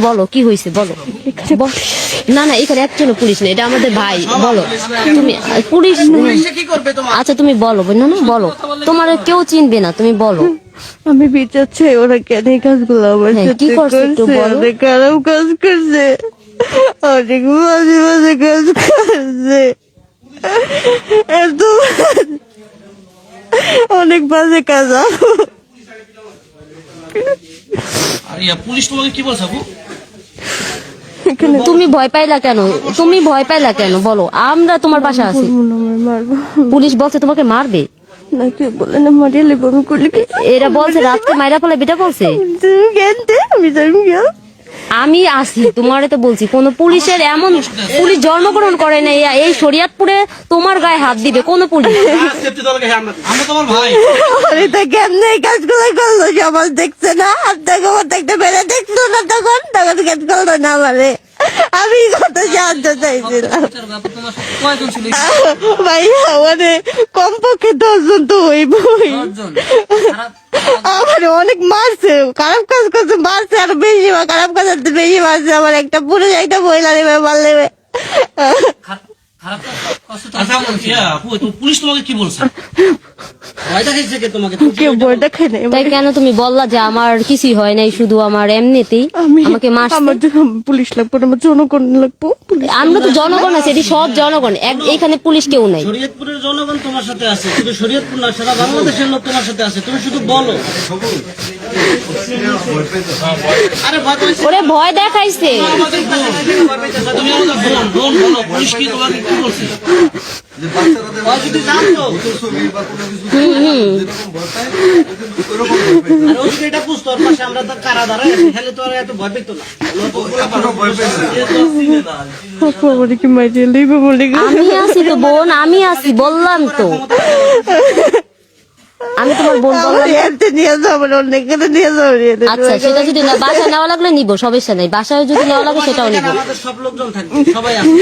বলো কি হয়েছে বলো। না না এখানে একজনও পুলিশ নেই, এটা আমাদের ভাই। বলো তুমি পুলিশ। আচ্ছা তুমি বলো না না বলো, তোমার কেউ চিনবে না, তুমি বলো। আমি বিচার চাই, ওরা কেন এই কাজগুলো আমার হ্যাঁ, সাথে কি করছে একটু করছে? বলো। অনেক খারাপ কাজ করছে, অনেক মাঝে মাঝে কাজ করছে, এত অনেক বাজে কাজ। পুলিশ তোমাকে কি বলছে আপু? তুমি ভয় পাইলা কেন, তুমি ভয় পাইলা কেন বলো, আমরা তোমার পাশে আছি। মারবো পুলিশ বলছে তোমাকে মারবে, না, কেউ বলে না মারিয়ে লেবো, আমি করলে কি? এরা বলছে রাত্রে মাইরা ফেলে, বেটা বলছে। তুমি জ্ঞানতে আমি জানি না। আমি আসি তোমারে তো বলছি, কোন পুলিশের এমন পুলিশ জন্মগ্রহণ করে নাই এই শরীয়তপুরে তোমার গায়ে হাত দিবে কোন পুলিশ? আমরা তোমার ভাই। আরে তা কেমনে এই কাজগুলো করলো? সমাজ দেখছে না, আপনাকে মতো একটা মেরে দেখলো না, তখন তখন কেন করলো না আমারে? আমি কত জানতে চাইছিলাম কয়জন ছিল? ভাইয়া, মানে কমপক্ষে 10 জন তো হইবই। আমার অনেক মারছে, খারাপ কাজ করছে, মারছে, আর বেশি খারাপ কাজ করতে বেশি মারছে। আমার একটা পুরুষ একটা মহিলা নেবে, মার নেবে। পুলিশ তোমাকে কি বলছে? কেউ বই দেখে নাই। তাই কেন তুমি বললা যে আমার কিছুই হয় নাই, শুধু আমার এমনিতেই আমাকে মারছে? আমার পুলিশ লাগবো না, আমার জনগণ লাগবো। আমরা তো জনগণ আছে, এটি সব জনগণ, এখানে পুলিশ কেউ নাই। শরীয়তপুরের জনগণ তোমার সাথে আছে, শুধু শরীয়তপুর না, সারা বাংলাদেশের লোক তোমার সাথে আছে, তুমি শুধু বলো। আরে ওরে ভয় দেখাইছে। তুমি আমাদের বোন, বলো পুলিশ কি তোমাকে কি বলছে? যদি জানতো আর ও যদি এটা বুঝতো, ওর পাশে আমরা তো কারা দাঁড়ায় আছি, তাহলে তো আর এত ভয় পেত না। আমারে কি মারিয়ে লেবে বলে আমি আছি তো বোন, আমি আছি বললাম তো, আমি তোমার বোন বললাম। নিয়ে যাবো, অনেক নিয়ে যাবো। আচ্ছা সেটা যদি না বাসায় নেওয়া লাগলে নিবো, সমস্যা নেই, বাসায় যদি নেওয়া লাগে সেটাও নিবো। আমাদের সব লোকজন থাকবে, সবাই আছে।